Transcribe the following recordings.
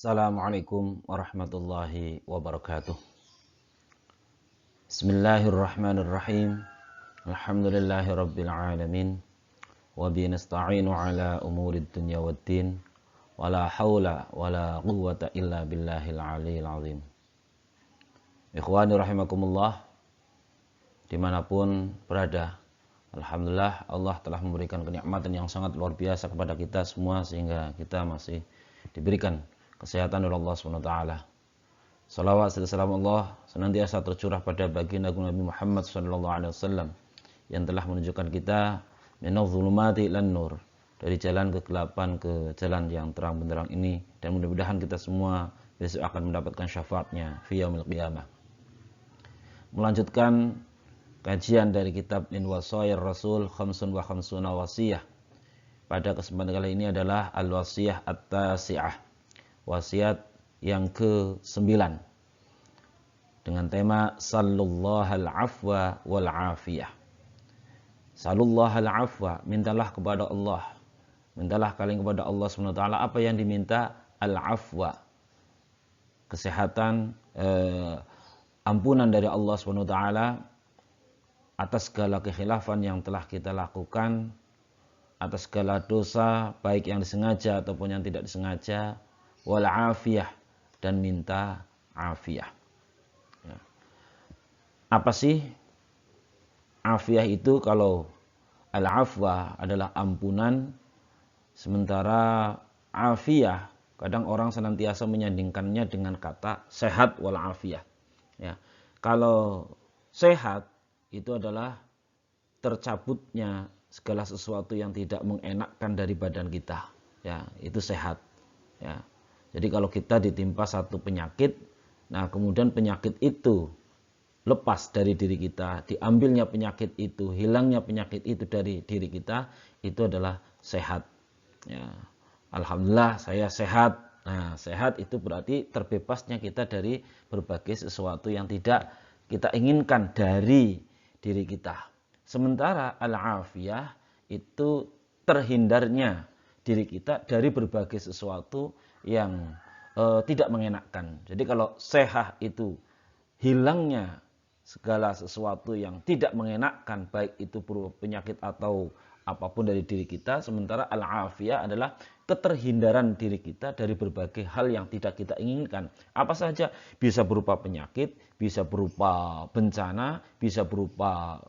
Assalamualaikum warahmatullahi wabarakatuh. Bismillahirrahmanirrahim. Alhamdulillahi rabbil alamin. Wa bihi nasta'inu ala umurid dunya waddin. Wala haula wala quwwata illa billahil aliyil azim. Ikhwani rahimakumullah, dimanapun berada, alhamdulillah Allah telah memberikan kenikmatan yang sangat luar biasa kepada kita semua sehingga kita masih diberikan kesehatan oleh Allah SWT. Salawat serta salam Allah senantiasa tercurah pada baginda Nabi Muhammad SAW yang telah menunjukkan kita minadh dhulumati ilan nur, dari jalan kegelapan ke jalan yang terang benderang ini, dan mudah-mudahan kita semua besok akan mendapatkan syafaatnya fi yaumil qiyamah. Melanjutkan kajian dari kitab Min Wasayir Rasul Khamsun wa Khamsuna Wasiyah. Pada kesempatan kali ini adalah Al-Wasiyah At-Tasi'ah, wasiat yang ke-9, dengan tema Sallullahal afwa wal afiyah. Sallullahal afwa, mintalah kepada Allah, mintalah kalian kepada Allah SWT apa yang diminta, al-afwa, kesehatan, ampunan dari Allah SWT atas segala kekhilafan yang telah kita lakukan, atas segala dosa baik yang disengaja ataupun yang tidak disengaja, wal afiyah, dan minta afiyah. Ya. Apa sih afiyah itu? Kalau al-afwa adalah ampunan, sementara afiyah kadang orang senantiasa menyandingkannya dengan kata sehat wal afiyah. Ya. Kalau sehat itu adalah tercabutnya segala sesuatu yang tidak mengenakkan dari badan kita. Ya, itu sehat. Ya. Jadi kalau kita ditimpa satu penyakit, nah kemudian penyakit itu lepas dari diri kita, diambilnya penyakit itu, hilangnya penyakit itu dari diri kita, itu adalah sehat. Ya. Alhamdulillah saya sehat. Nah, sehat itu berarti terbebasnya kita dari berbagai sesuatu yang tidak kita inginkan dari diri kita. Sementara al-afiyah itu terhindarnya diri kita dari berbagai sesuatu yang tidak mengenakkan. Jadi kalau sehat itu hilangnya segala sesuatu yang tidak mengenakkan, baik itu berupa penyakit atau apapun dari diri kita. Sementara al-afiyah adalah keterhindaran diri kita dari berbagai hal yang tidak kita inginkan. Apa saja, bisa berupa penyakit, bisa berupa bencana, bisa berupa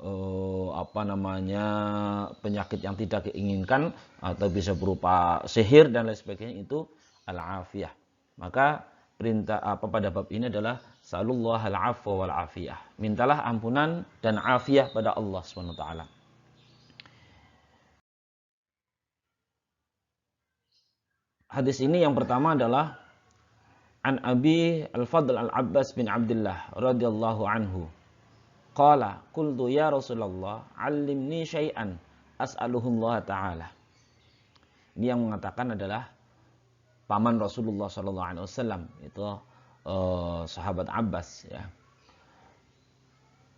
penyakit yang tidak diinginkan, atau bisa berupa sihir dan lain sebagainya. Itu al-afiyah. Maka perintah pada bab ini adalah salullahal afwa wal afiyah. Mintalah ampunan dan afiyah pada Allah SWT. Hadis ini yang pertama adalah an Abi Al-Fadl Al-Abbas bin Abdullah radhiyallahu anhu. Qala qultu ya Rasulullah, 'allimni syai'an as'aluhullah ta'ala. Ini yang mengatakan adalah paman Rasulullah SAW, itu sahabat Abbas.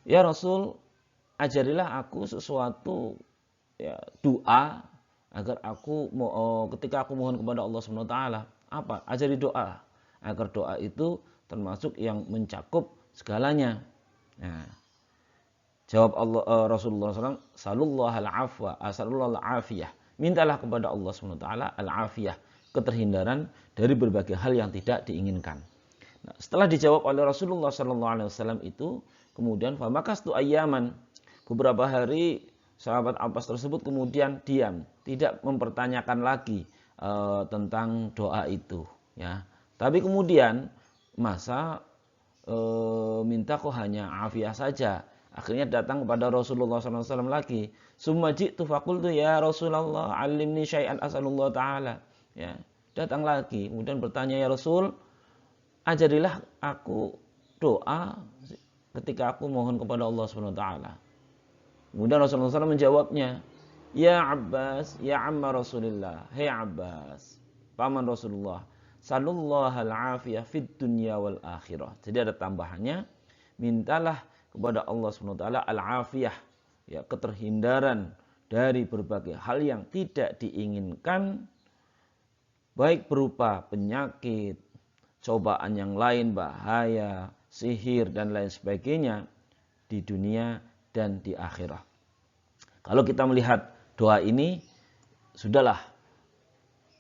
Ya Rasul, ajarilah aku sesuatu, ya, doa agar aku ketika aku mohon kepada Allah SWT, apa? Ajari doa agar doa itu termasuk yang mencakup segalanya. Nah, jawab Rasulullah SAW, salullahal afwa, asalullahal afiyah. Mintalah kepada Allah SWT al-afiyah, keterhindaran dari berbagai hal yang tidak diinginkan. Nah, setelah dijawab oleh Rasulullah SAW itu, kemudian famakastu ayyaman, beberapa hari sahabat Abbas tersebut kemudian diam, tidak mempertanyakan lagi tentang doa itu. Ya. Tapi kemudian masa minta kok hanya afiyah saja. Akhirnya datang kepada Rasulullah SAW lagi. Summa ji'tu faqultu ya Rasulullah, 'allimni syai'an as'alullah ta'ala. Ya, datang lagi, kemudian bertanya, ya Rasul, ajarilah aku doa ketika aku mohon kepada Allah SWT. Kemudian Rasulullah SAW menjawabnya, ya Abbas, ya amma Rasulullah, hei Abbas, paman Rasulullah, salullahal afiyah fid dunya wal akhirah. Jadi ada tambahannya, mintalah kepada Allah SWT al-afiyah, ya, keterhindaran dari berbagai hal yang tidak diinginkan, baik berupa penyakit, cobaan yang lain, bahaya, sihir dan lain sebagainya di dunia dan di akhirat. Kalau kita melihat doa ini, sudahlah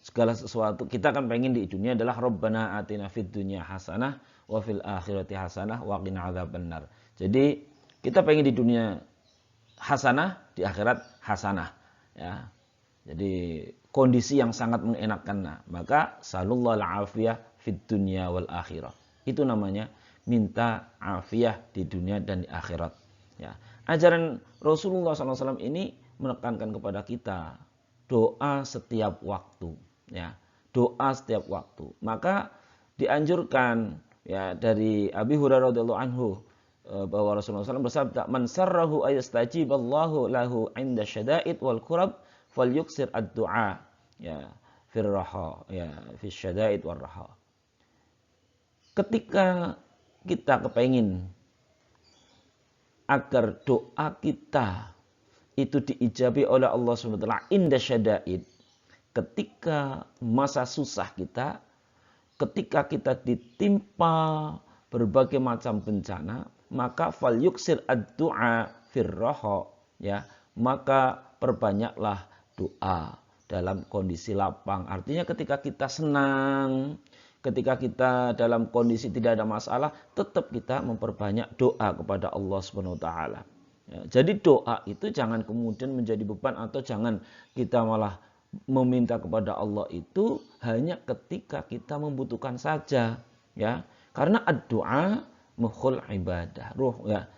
segala sesuatu kita kan pengen di dunia adalah Rabbana atina fid dunya hasanah wa fil akhirati hasanah wa qina adzabannar. Jadi kita pengen di dunia hasanah, di akhirat hasanah, ya. Jadi kondisi yang sangat mengenakan. Nah, maka sallallahu al-afiyah fid dunya wal akhirah. Itu namanya minta afiyah di dunia dan di akhirat. Ya. Ajaran Rasulullah SAW ini menekankan kepada kita doa setiap waktu. Ya. Doa setiap waktu. Maka dianjurkan ya dari Abi Hurairah radhiyallahu anhu bahwa Rasulullah SAW bersabda, "Man sarrahu ayastajiballahu lahu 'inda syada'id wal kurab falyuksir ad-du'a ya fir raha ya fi syada'id war raha." Ketika kita kepengin agar doa kita itu diijabi oleh Allah SWT inda syada'id, ketika masa susah kita, ketika kita ditimpa berbagai macam bencana, maka fal yuksir ad-du'a firraha, ya, maka perbanyaklah doa dalam kondisi lapang. Artinya ketika kita senang, ketika kita dalam kondisi tidak ada masalah, tetap kita memperbanyak doa kepada Allah Subhanahu wa taala. Ya, jadi doa itu jangan kemudian menjadi beban, atau jangan kita malah meminta kepada Allah itu hanya ketika kita membutuhkan saja, ya. Karena ad-du'a mukhul ibadah, ruh, ya.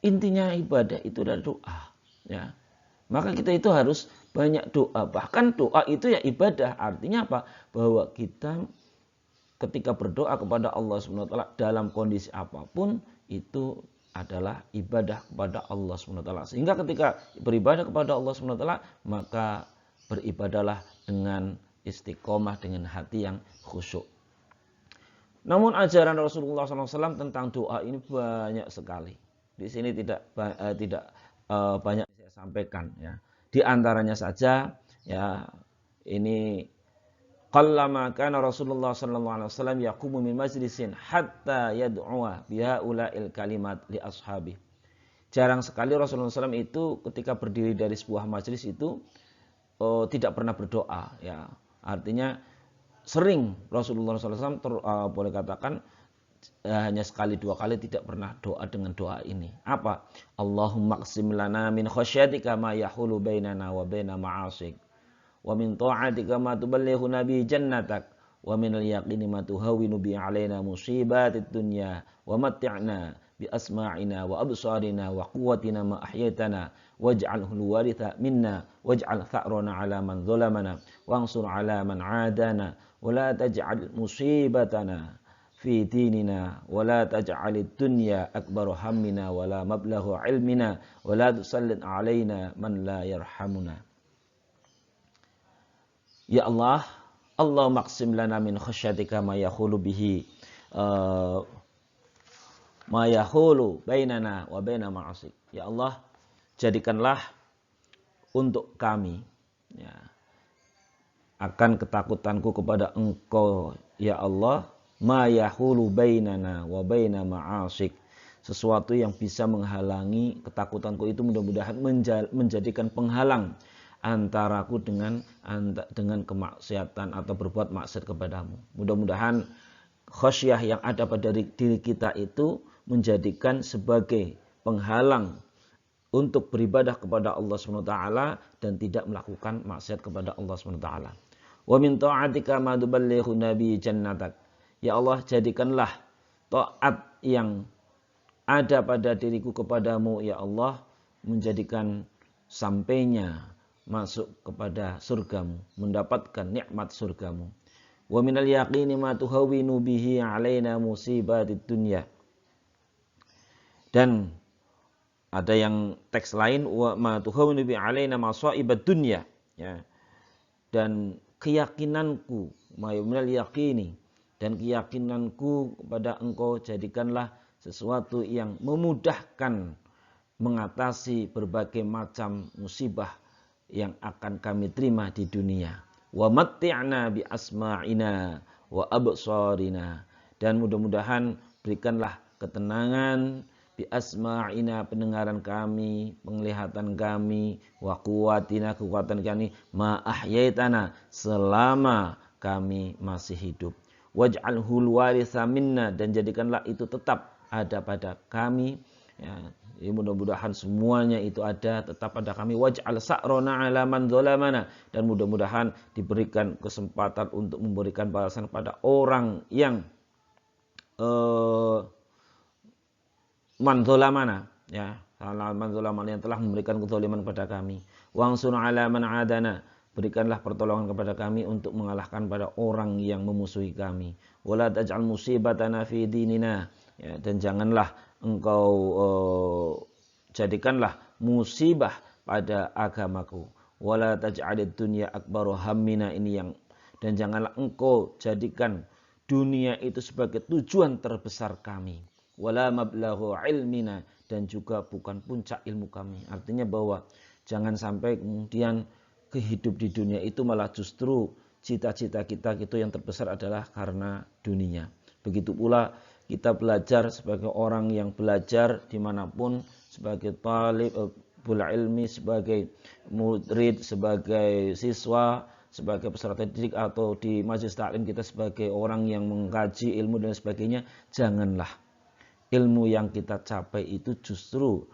Intinya ibadah itu adalah doa, ya. Maka kita itu harus banyak doa. Bahkan doa itu ya ibadah. Artinya apa? Bahwa kita ketika berdoa kepada Allah SWT dalam kondisi apapun itu adalah ibadah kepada Allah SWT. Sehingga ketika beribadah kepada Allah SWT, maka beribadahlah dengan istiqomah, dengan hati yang khusyuk. Namun ajaran Rasulullah SAW tentang doa ini banyak sekali. Di sini tidak banyak saya sampaikan, ya. Di antaranya saja, ya, ini qallama kana Rasulullah sallallahu alaihi wasallam yaqumu min majlisin hatta yad'u'a bihaula'il kalimat li ashabi. Jarang sekali Rasulullah SAW itu ketika berdiri dari sebuah majelis itu tidak pernah berdoa, ya. Artinya sering Rasulullah SAW boleh katakan hanya sekali dua kali tidak pernah doa dengan doa ini. Apa? Allahumma qsim lana min khasyatika ma yahulu bainana wa baina ma'asik, wa min ta'atika ma tuballighuna bi jannatak, wa min al-yaqini ma tuhawwinu bi alaina musibatid dunya, wa matti'na bi asma'ina wa absarina wa quwwatina ma ahyaytana waj'alhu al-waritha minna waj'al tha'rana 'ala man zalamana wansur 'ala man 'adana wa la taj'al musibatana fi dinina wa la taj'alid dunya akbaru hammina wa la mablaghu ilmina wa la tusallit 'alaina man la yarhamuna. Ya Allah, Allahumma qsim lana min khasyatika ma yahulu bihi ma yahulu bainana wa baina ma'asik. Ya Allah, jadikanlah untuk kami, ya, akan ketakutanku kepada Engkau, ya Allah, ma yahulu bainana wa baina ma'asik, sesuatu yang bisa menghalangi ketakutanku itu mudah-mudahan menjadikan penghalang antaraku dengan kemaksiatan atau berbuat maksiat kepadamu. Mudah-mudahan khasyah yang ada pada diri kita itu menjadikan sebagai penghalang untuk beribadah kepada Allah SWT dan tidak melakukan maksiat kepada Allah SWT. Wa min ta'atika ma tuballighuna bi jannatak. Ya Allah, jadikanlah taat yang ada pada diriku kepadamu, ya Allah, menjadikan sampainya masuk kepada surgamu, mendapatkan nikmat surgamu. Wa minal yaqini ma tuhawwinu bihi alaina musibatid dunya. Dan ada yang teks lain, wa ma tuhawwinu bihi alaina masaibad dunya, ya. Dan keyakinanku, ma minal yaqini, dan keyakinanku kepada Engkau jadikanlah sesuatu yang memudahkan mengatasi berbagai macam musibah yang akan kami terima di dunia. Wa matti'na bi asma'ina wa absarina, dan mudah-mudahan berikanlah ketenangan bi asma'ina, pendengaran kami, penglihatan kami, wa quwwatina, kekuatan kami, ma ahyaitana, selama kami masih hidup. Waj'alhul waritha minna, dan jadikanlah itu tetap ada pada kami, ya. Jadi mudah-mudahan semuanya itu ada tetap pada kami. Waj'al sa'rona 'ala man zalamana, dan mudah-mudahan diberikan kesempatan untuk memberikan balasan pada orang yang man zalamana, ya, man zalamana, yang telah memberikan kezaliman kepada kami. Wansur 'ala man 'adana, berikanlah pertolongan kepada kami untuk mengalahkan pada orang yang memusuhi kami. Wala taj'al musibatana fi dinina, ya, dan janganlah engkau jadikanlah musibah pada agamaku. Wala taj'alid dunya akbaru hammina, ini yang, dan janganlah engkau jadikan dunia itu sebagai tujuan terbesar kami. Wala mablaghu ilmina, dan juga bukan puncak ilmu kami. Artinya bahwa jangan sampai kemudian kehidup di dunia itu malah justru cita-cita kita itu yang terbesar adalah karena dunia. Begitu pula kita belajar sebagai orang yang belajar dimanapun, sebagai talib ilmi, sebagai murid, sebagai siswa, sebagai peserta didik, atau di majelis taklim kita sebagai orang yang mengkaji ilmu dan sebagainya, janganlah ilmu yang kita capai itu justru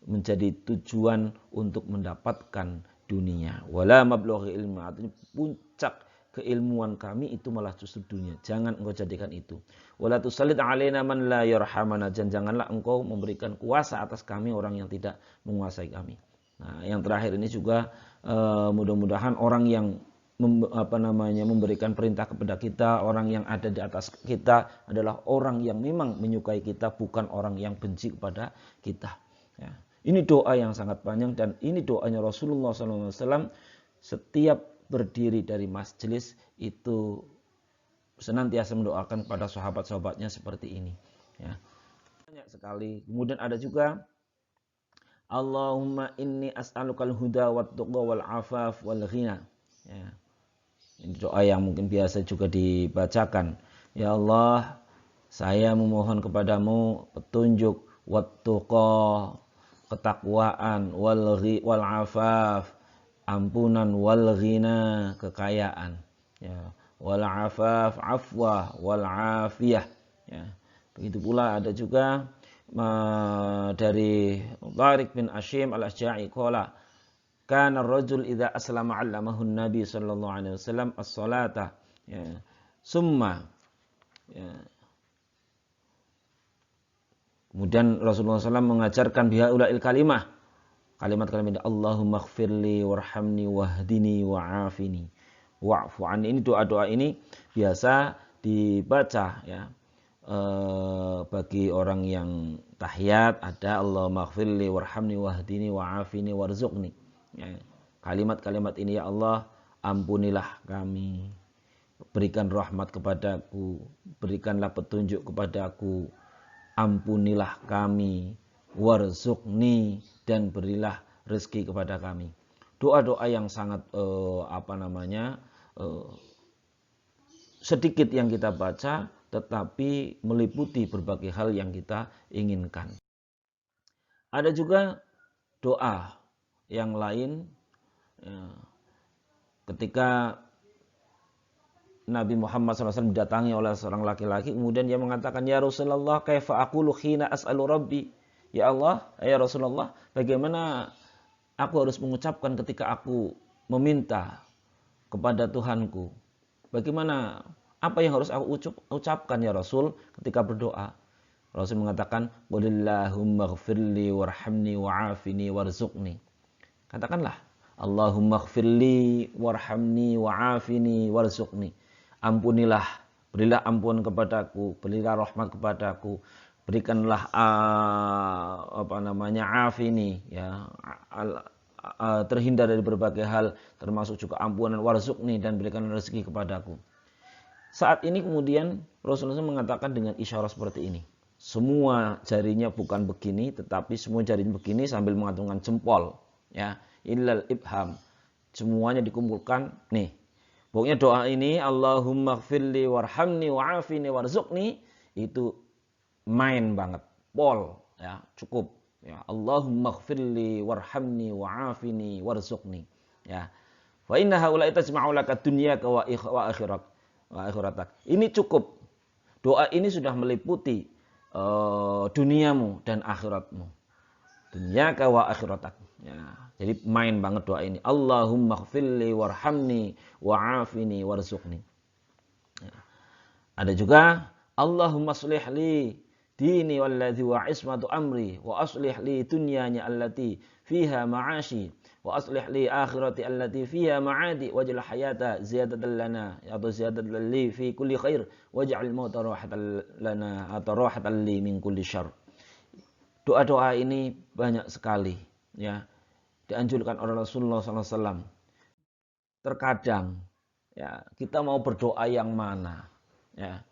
menjadi tujuan untuk mendapatkan dunia. Wala mablughi ilmi, artinya puncak keilmuan kami itu malah justru dunia. Jangan engkau jadikan itu. Wala tusallit alaina man la yarhamana, dan janganlah engkau memberikan kuasa atas kami orang yang tidak menguasai kami. Nah, yang terakhir ini juga mudah-mudahan orang yang memberikan perintah kepada kita, orang yang ada di atas kita adalah orang yang memang menyukai kita, bukan orang yang benci kepada kita. Ya. Ini doa yang sangat panjang, dan ini doanya Rasulullah SAW setiap berdiri dari majelis itu senantiasa mendoakan pada sahabat-sahabatnya seperti ini. Ya. Banyak sekali. Kemudian ada juga Allahumma inni as'alukal huda wat tuqa wal afaf wal ghina. Ya. Ini doa yang mungkin biasa juga dibacakan. Ya Allah, saya memohon kepadamu petunjuk, wat tuqa, ketakwaan, wal afaf, ampunan, wal ghina, kekayaan, ya, wal afaf, afwah, wal afiyah, ya. Begitu pula ada juga dari Tariq bin Ashim al-Asja'i qala kana ar-rajul idza aslama 'allamahu an-nabi sallallahu alaihi wasallam as-salata, ya, summa, ya. Kemudian Rasulullah SAW mengajarkan bihaula'il kalimah, kalimat-kalimat Allahumma ighfirli warhamni wahdini wa'afini wa'fu anni. Ini doa-doa ini biasa dibaca, ya, bagi orang yang tahiyat ada Allahumma ighfirli warhamni wahdini wa'afini warzuqni. Ya, kalimat-kalimat ini, ya Allah, ampunilah kami, berikan rahmat kepadaku, berikanlah petunjuk kepadaku, ampunilah kami, warzuqni, dan berilah rezeki kepada kami. Doa-doa yang sangat sedikit yang kita baca, tetapi meliputi berbagai hal yang kita inginkan. Ada juga doa yang lain, ya, ketika Nabi Muhammad SAW didatangi oleh seorang laki-laki, kemudian dia mengatakan, ya Rasulullah, kaifa aqulu khina as'alu rabbi. Ya Allah, ya Rasulullah, bagaimana aku harus mengucapkan ketika aku meminta kepada Tuhanku? Bagaimana, apa yang harus aku ucapkan ya Rasul ketika berdoa? Rasul mengatakan, qulillahumma ighfirli warhamni wa'afini warzuqni. Katakanlah, Allahumma ighfirli warhamni wa'afini warzuqni. Ampunilah, berilah ampun kepadaku, berilah rahmat kepadaku, berikanlah afini, ya, terhindar dari berbagai hal, termasuk juga ampunan, warzuqni, dan berikan rezeki kepadaku. Saat ini kemudian Rasulullah mengatakan dengan isyarat seperti ini. Semua jarinya bukan begini, tetapi semua jarinya begini sambil mengacungkan jempol, ya, illal ibham. Semuanya dikumpulkan nih. Pokoknya doa ini Allahumma gfirli warhamni wa'afini warzuqni itu main banget, pol ya, cukup ya. Allahumma gfirli warhamni wa'afini warzuqni ya. Fa inna haula'i tajma'u laka dunyaka wa akhiratak. Ini cukup. Doa ini sudah meliputi duniamu dan akhiratmu. Dunyaka wa akhiratak. Ya, jadi main banget doa ini. Allahumma gfirli warhamni wa'afini warzuqni. Ya. Ada juga Allahumma aslih li dini walladhi wa ismatu amri wa aslih li dunyanya allati fiha ma'ashi wa aslih li akhirati allati fiha ma'adi waj'al hayata ziyadatan lana atau ziyadatan li fi kulli khair waj'al mauta rahatan lana atau rahatan li min kulli syarr. Doa-doa ini banyak sekali ya, dianjurkan oleh Rasulullah SAW. Terkadang ya kita mau berdoa yang mana ya.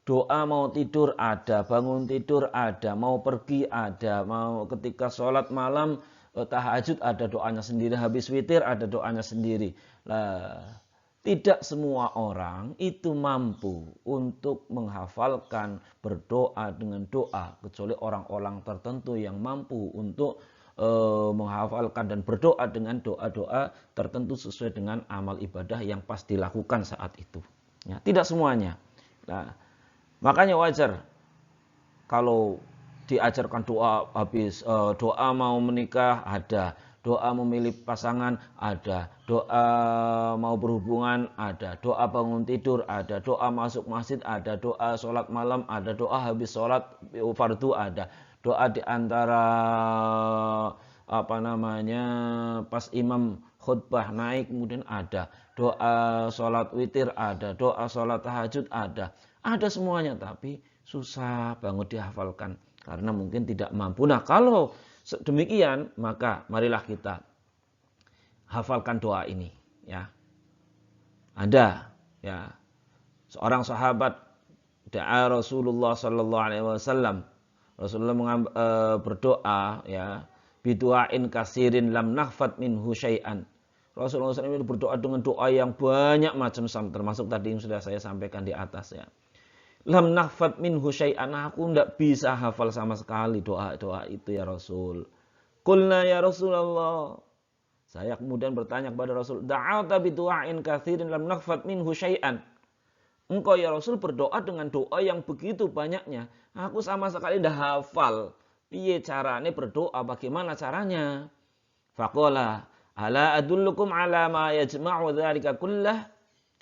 Doa mau tidur ada, bangun tidur ada, mau pergi ada, mau ketika sholat malam tahajud ada doanya sendiri, habis witir ada doanya sendiri. Lah, tidak semua orang itu mampu untuk menghafalkan berdoa dengan doa, kecuali orang-orang tertentu yang mampu untuk menghafalkan dan berdoa dengan doa-doa tertentu sesuai dengan amal ibadah yang pas dilakukan saat itu. Ya, tidak semuanya. Nah, makanya wajar kalau diajarkan doa habis doa mau menikah ada, doa memilih pasangan ada, doa mau berhubungan ada, doa bangun tidur ada, doa masuk masjid ada, doa sholat malam ada, doa habis sholat fardu ada, doa di antara pas imam khutbah naik kemudian ada, doa sholat witir ada, doa sholat tahajud ada. Ada semuanya, tapi susah banget dihafalkan karena mungkin tidak mampu. Nah, kalau demikian, maka marilah kita hafalkan doa ini ya. Ada ya seorang sahabat da'a Rasulullah sallallahu alaihi wasallam. Rasulullah berdoa ya, bidu'ain kasirin lam nahfad minhu syai'an. Rasulullah SAW berdoa dengan doa yang banyak macam, termasuk tadi yang sudah saya sampaikan di atas ya. Lam nahfad minhu syai'an, aku tidak bisa hafal sama sekali doa-doa itu ya Rasul. Qulna ya Rasulullah, saya kemudian bertanya kepada Rasul, da'auta bidu'ain katsirin lam nahfad minhu syai'an. Engkau ya Rasul berdoa dengan doa yang begitu banyaknya, aku sama sekali tidak hafal. Piye carane berdoa, bagaimana caranya? Faqala ala adullukum ala ma yajma'u dzalika kullah.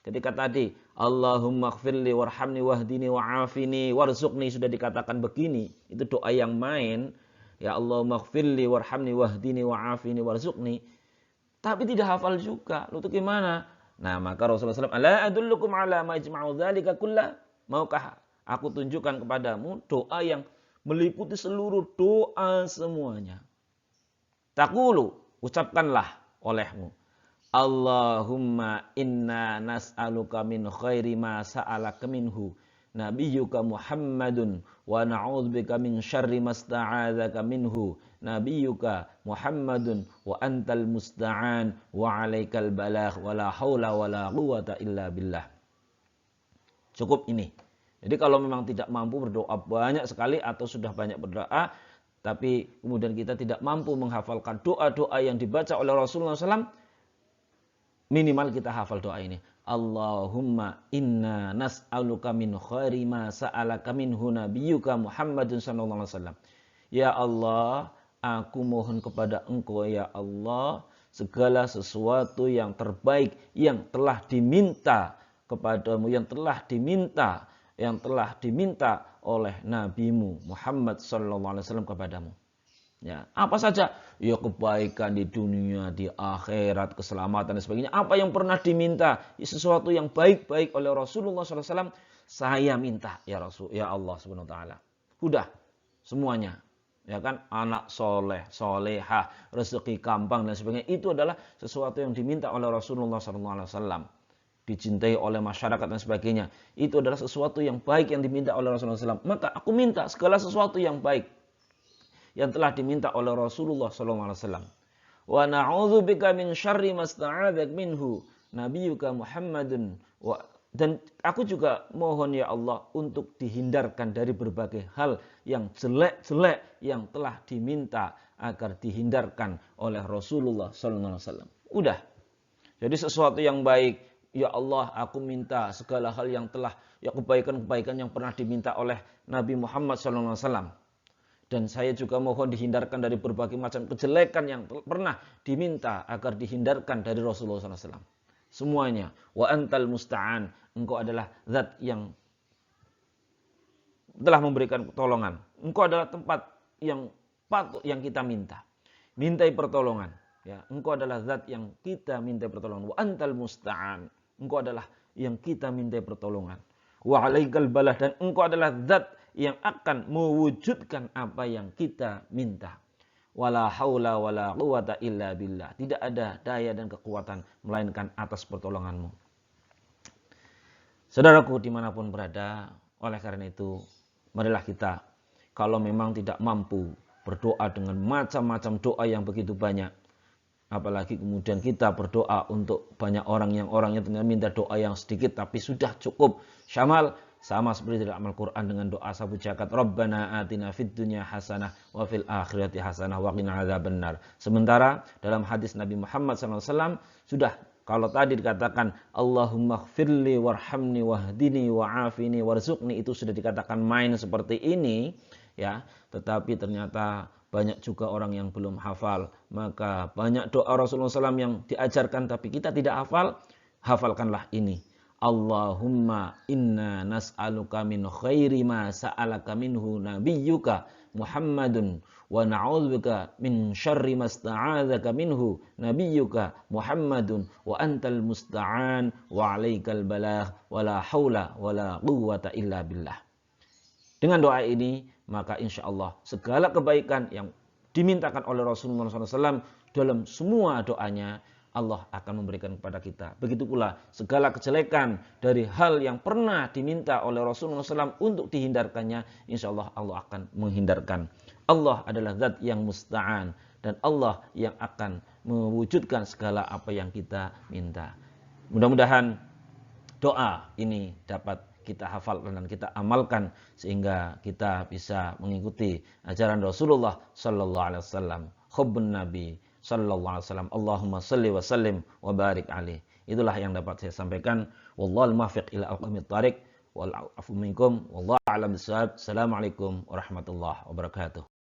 Ketika tadi Allahumma gfirli warhamni wahdini wa'afini warzuqni sudah dikatakan begini, itu doa yang main. Ya Allahumma gfirli warhamni wahdini wa'afini warzuqni. Tapi tidak hafal juga. Lalu itu gimana? Nah, maka Rasulullah SAW, ala adullukum ala ma yajma'u dzalika kullah. Maukah aku tunjukkan kepadamu doa yang meliputi seluruh doa semuanya. Taqulu, ucapkanlah olehmu. Allahumma inna nas'aluka min khairi ma sa'alaka minhu nabiyyuka Muhammadun wa na'udzubika min syarri ma sta'adzaka minhu nabiyyuka Muhammadun wa antal musta'an wa 'alaikal balagh wa la haula wa la quwwata illa billah. Cukup ini. Jadi kalau memang tidak mampu berdoa banyak sekali atau sudah banyak berdoa tapi kemudian kita tidak mampu menghafalkan doa-doa yang dibaca oleh Rasulullah SAW, minimal kita hafal doa ini. Allahumma inna nas'aluka min khairi ma sa'alaka minhu nabiyyuka Muhammadun sallallahu alaihi wasallam. Ya Allah, aku mohon kepada Engkau ya Allah segala sesuatu yang terbaik yang telah diminta kepadamu, yang telah diminta oleh nabimu Muhammad sallallahu alaihi wasallam kepadamu. Ya, apa saja? Ya kebaikan di dunia, di akhirat, keselamatan dan sebagainya. Apa yang pernah diminta, ya, sesuatu yang baik-baik oleh Rasulullah SAW, saya minta ya Rasul, ya Allah Subhanahu Wa Taala. Udah semuanya, ya kan? Anak soleh, solehah, rezeki gampang dan sebagainya. Itu adalah sesuatu yang diminta oleh Rasulullah SAW. Dicintai oleh masyarakat dan sebagainya. Itu adalah sesuatu yang baik yang diminta oleh Rasulullah SAW. Maka aku minta segala sesuatu yang baik yang telah diminta oleh Rasulullah SAW. Wa na'udzubika min syarri masta'adzak minhu. nabiyyuka Muhammadun dan aku juga mohon ya Allah untuk dihindarkan dari berbagai hal yang jelek-jelek yang telah diminta agar dihindarkan oleh Rasulullah sallallahu alaihi wasallam. Udah. Jadi sesuatu yang baik, ya Allah, aku minta segala hal yang telah kebaikan-kebaikan yang pernah diminta oleh Nabi Muhammad sallallahu alaihi wasallam. Dan saya juga mohon dihindarkan dari berbagai macam kejelekan yang pernah diminta agar dihindarkan dari Rasulullah sallallahu alaihi wasallam. Semuanya. Wa antal musta'an. Engkau adalah zat yang telah memberikan pertolongan. Engkau adalah tempat yang patut yang kita minta. Mintai pertolongan. Ya, engkau adalah zat yang kita minta pertolongan. Wa antal musta'an. Engkau adalah yang kita minta pertolongan. Wa alaikal balah. Dan engkau adalah zat yang akan mewujudkan apa yang kita minta. Wala haula wala quwata illa billah. Tidak ada daya dan kekuatan melainkan atas pertolonganmu. Saudaraku dimanapun berada, oleh karena itu, marilah kita, kalau memang tidak mampu berdoa dengan macam-macam doa yang begitu banyak, apalagi kemudian kita berdoa untuk banyak orang yang orangnya tinggal minta doa yang sedikit, tapi sudah cukup syamal, sama seperti dalam Al-Quran dengan doa sabu jagat. Rabbana atina fid dunya hasanah wa fil akhirati hasanah wa qina adzabannar. Sementara dalam hadis Nabi Muhammad SAW sudah, kalau tadi dikatakan Allahumma gfirli warhamni wahdini wa'afini warzuqni, itu sudah dikatakan main seperti ini, ya. Tetapi ternyata banyak juga orang yang belum hafal. Maka banyak doa Rasulullah SAW yang diajarkan tapi kita tidak hafal. Hafalkanlah ini. Allahumma inna nas'aluka min khairi ma sa'alaka minhu nabiyyuka Muhammadun wa na'udzubika min syarri ma sta'adzaka minhu nabiyyuka Muhammadun wa antal musta'an wa 'alaikal balagh wa la haula wa la quwwata illa billah. Dengan doa ini maka insyaallah segala kebaikan yang dimintakan oleh Rasulullah SAW dalam semua doanya Allah akan memberikan kepada kita. Begitu pula segala kejelekan dari hal yang pernah diminta oleh Rasulullah SAW untuk dihindarkannya, insya Allah Allah akan menghindarkan. Allah adalah zat yang musta'an dan Allah yang akan mewujudkan segala apa yang kita minta. Mudah-mudahan doa ini dapat kita hafalkan dan kita amalkan sehingga kita bisa mengikuti ajaran Rasulullah sallallahu alaihi wasallam, hubbun nabi sallallahu alaihi wasallam. Allahumma shalli wa sallim wa barik alaih. Itulah yang dapat saya sampaikan. Wallahul muwaffiq ila aqwamit thariq wal afu minkum wallahu a'lam bissawab. Assalamualaikum warahmatullahi wabarakatuh.